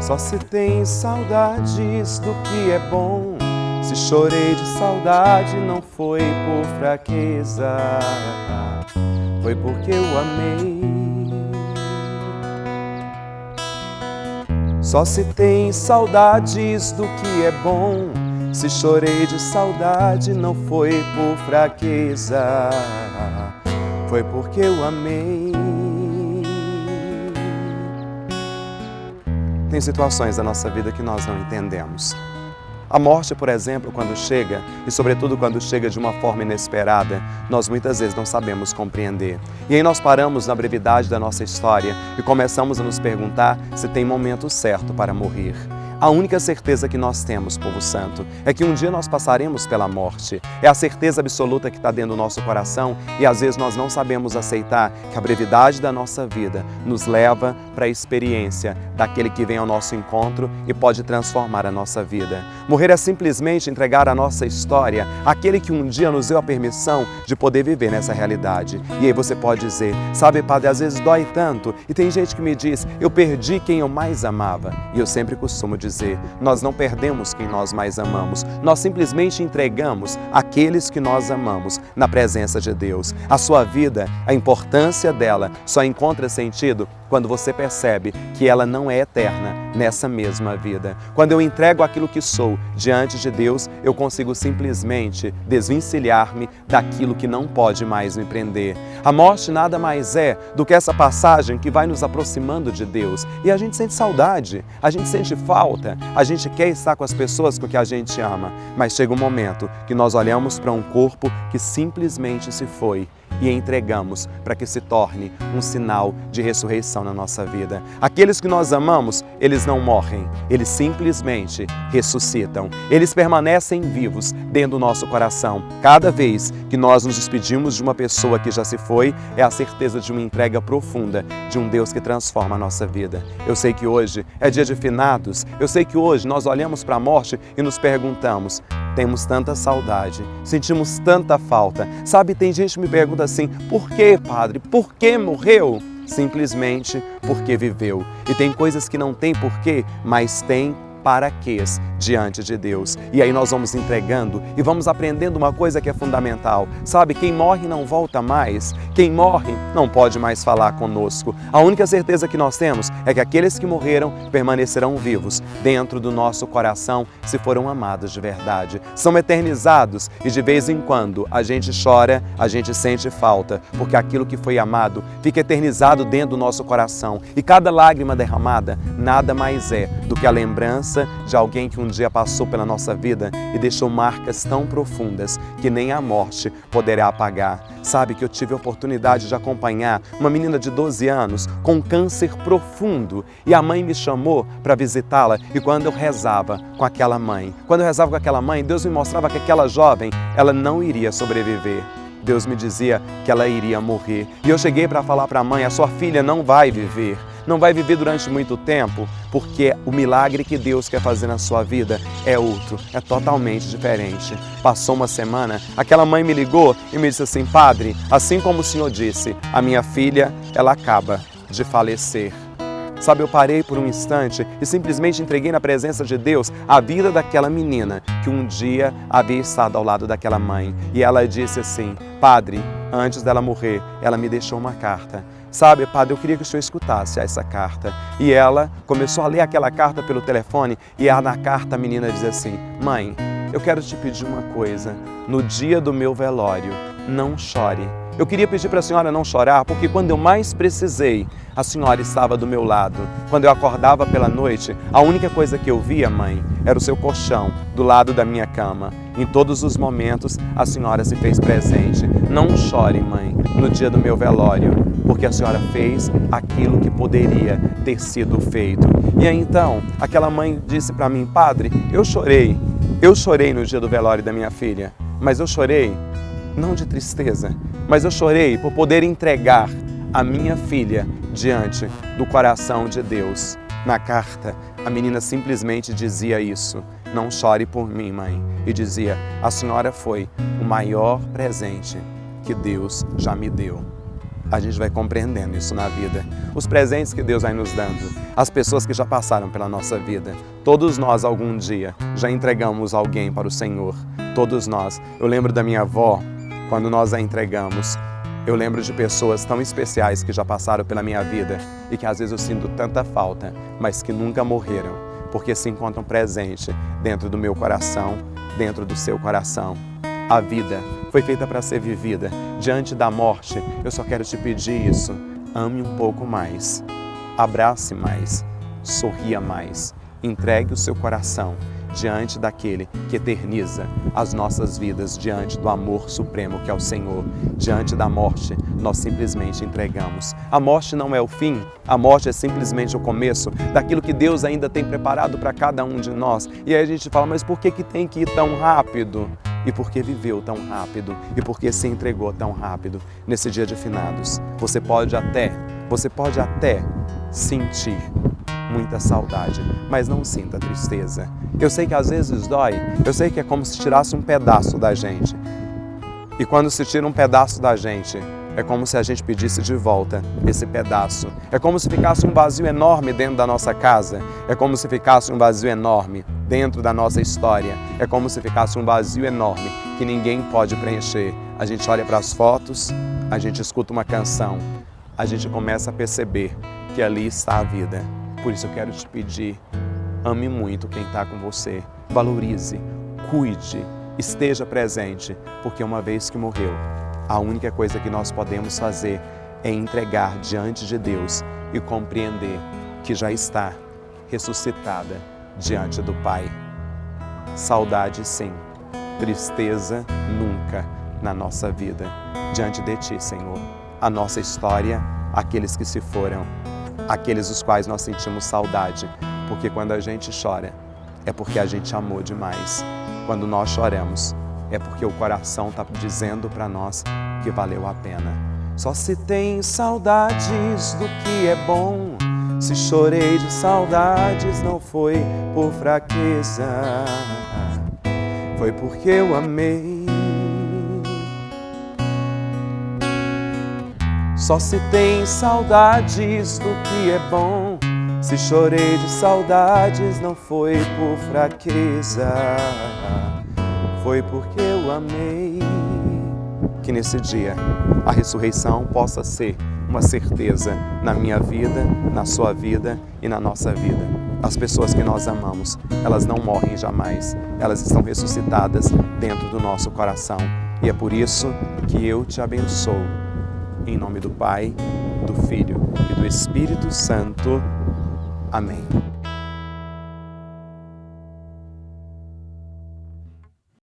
Só se tem saudades do que é bom. Se chorei de saudade, não foi por fraqueza, foi porque eu amei. Só se tem saudades do que é bom. Se chorei de saudade, não foi por fraqueza, foi porque eu amei. Tem situações da nossa vida que nós não entendemos. A morte, por exemplo, quando chega, e sobretudo quando chega de uma forma inesperada, nós muitas vezes não sabemos compreender. E aí nós paramos na brevidade da nossa história e começamos a nos perguntar se tem momento certo para morrer. A única certeza que nós temos, povo santo, é que um dia nós passaremos pela morte. É a certeza absoluta que está dentro do nosso coração e às vezes nós não sabemos aceitar que a brevidade da nossa vida nos leva para a experiência daquele que vem ao nosso encontro e pode transformar a nossa vida. Morrer é simplesmente entregar a nossa história àquele que um dia nos deu a permissão de poder viver nessa realidade. E aí você pode dizer, sabe, padre, às vezes dói tanto. E tem gente que me diz, eu perdi quem eu mais amava. E eu sempre costumo dizer, nós não perdemos quem nós mais amamos, nós simplesmente entregamos aqueles que nós amamos na presença de Deus. A sua vida, a importância dela só encontra sentido quando você percebe que ela não é eterna nessa mesma vida. Quando eu entrego aquilo que sou diante de Deus, eu consigo simplesmente desvencilhar-me daquilo que não pode mais me prender. A morte nada mais é do que essa passagem que vai nos aproximando de Deus. E a gente sente saudade, a gente sente falta, a gente quer estar com as pessoas com que a gente ama. Mas chega um momento que nós olhamos para um corpo que simplesmente se foi e entregamos para que se torne um sinal de ressurreição na nossa vida. Aqueles que nós amamos, eles não morrem, eles simplesmente ressuscitam. Eles permanecem vivos dentro do nosso coração. Cada vez que nós nos despedimos de uma pessoa que já se foi, é a certeza de uma entrega profunda de um Deus que transforma a nossa vida. Eu sei que hoje é dia de finados, eu sei que hoje nós olhamos para a morte e nos perguntamos, temos tanta saudade, sentimos tanta falta. Sabe, tem gente que me pergunta assim, por que, padre? Por que morreu? Simplesmente porque viveu. E tem coisas que não tem porquê, mas tem para quês diante de Deus. E aí nós vamos entregando e vamos aprendendo uma coisa que é fundamental. Sabe, quem morre não volta mais. Quem morre não pode mais falar conosco. A única certeza que nós temos é que aqueles que morreram permanecerão vivos dentro do nosso coração se foram amados de verdade. São eternizados e de vez em quando a gente chora, a gente sente falta, porque aquilo que foi amado fica eternizado dentro do nosso coração. E cada lágrima derramada nada mais é do que a lembrança de alguém que um dia passou pela nossa vida e deixou marcas tão profundas que nem a morte poderá apagar. Sabe que eu tive a oportunidade de acompanhar uma menina de 12 anos com câncer profundo e a mãe me chamou para visitá-la e quando eu rezava com aquela mãe, Deus me mostrava que aquela jovem, ela não iria sobreviver. Deus me dizia que ela iria morrer. E eu cheguei para falar para a mãe, a sua filha não vai viver. Não vai viver durante muito tempo, porque o milagre que Deus quer fazer na sua vida é outro, é totalmente diferente. Passou uma semana, aquela mãe me ligou e me disse assim, padre, assim como o senhor disse, a minha filha, ela acaba de falecer. Sabe, eu parei por um instante e simplesmente entreguei na presença de Deus a vida daquela menina que um dia havia estado ao lado daquela mãe. E ela disse assim, padre, antes dela morrer, ela me deixou uma carta. Sabe, padre, eu queria que o senhor escutasse essa carta. E ela começou a ler aquela carta pelo telefone e na carta a menina diz assim, mãe, eu quero te pedir uma coisa, no dia do meu velório, não chore. Eu queria pedir para a senhora não chorar, porque quando eu mais precisei, a senhora estava do meu lado. Quando eu acordava pela noite, a única coisa que eu via, mãe, era o seu colchão do lado da minha cama. Em todos os momentos, a senhora se fez presente. Não chore, mãe, no dia do meu velório, porque a senhora fez aquilo que poderia ter sido feito. E aí então, aquela mãe disse para mim, padre, eu chorei no dia do velório da minha filha, mas eu chorei não de tristeza, mas eu chorei por poder entregar a minha filha diante do coração de Deus. Na carta, a menina simplesmente dizia isso, não chore por mim, mãe, e dizia, a senhora foi o maior presente que Deus já me deu. a gente vai compreendendo isso na vida. Os presentes que Deus vai nos dando, as pessoas que já passaram pela nossa vida. Todos nós, algum dia, já entregamos alguém para o Senhor. Todos nós. Eu lembro da minha avó, quando nós a entregamos. Eu lembro de pessoas tão especiais que já passaram pela minha vida e que às vezes eu sinto tanta falta, mas que nunca morreram, porque se encontram presente dentro do meu coração, dentro do seu coração. A vida foi feita para ser vivida. Diante da morte, eu só quero te pedir isso. Ame um pouco mais, abrace mais, sorria mais, entregue o seu coração diante daquele que eterniza as nossas vidas, diante do amor supremo que é o Senhor. Diante da morte, nós simplesmente entregamos. A morte não é o fim, a morte é simplesmente o começo daquilo que Deus ainda tem preparado para cada um de nós. E aí a gente fala, mas por que tem que ir tão rápido? E por que viveu tão rápido? E por que se entregou tão rápido nesse dia de finados? Você pode até sentir muita saudade, mas não sinta tristeza. Eu sei que às vezes dói, eu sei que é como se tirasse um pedaço da gente. E quando se tira um pedaço da gente, é como se a gente pedisse de volta esse pedaço. É como se ficasse um vazio enorme dentro da nossa casa. É como se ficasse um vazio enorme dentro da nossa história. É como se ficasse um vazio enorme que ninguém pode preencher. A gente olha para as fotos, a gente escuta uma canção, a gente começa a perceber que ali está a vida. Por isso eu quero te pedir, ame muito quem está com você. Valorize, cuide, esteja presente, porque uma vez que morreu, a única coisa que nós podemos fazer é entregar diante de Deus e compreender que já está ressuscitada diante do Pai. Saudade sim, tristeza nunca na nossa vida. Diante de Ti, Senhor, a nossa história, aqueles que se foram, aqueles dos quais nós sentimos saudade, porque quando a gente chora, é porque a gente amou demais. Quando nós choramos, é porque o coração está dizendo para nós que valeu a pena. Só se tem saudades do que é bom. Se chorei de saudades, não foi por fraqueza, foi porque eu amei. Só se tem saudades do que é bom. Se chorei de saudades, não foi por fraqueza, foi porque eu amei. Que nesse dia a ressurreição possa ser uma certeza na minha vida, na sua vida e na nossa vida. As pessoas que nós amamos, elas não morrem jamais, elas estão ressuscitadas dentro do nosso coração. E é por isso que eu te abençoo. Em nome do Pai, do Filho e do Espírito Santo. Amém.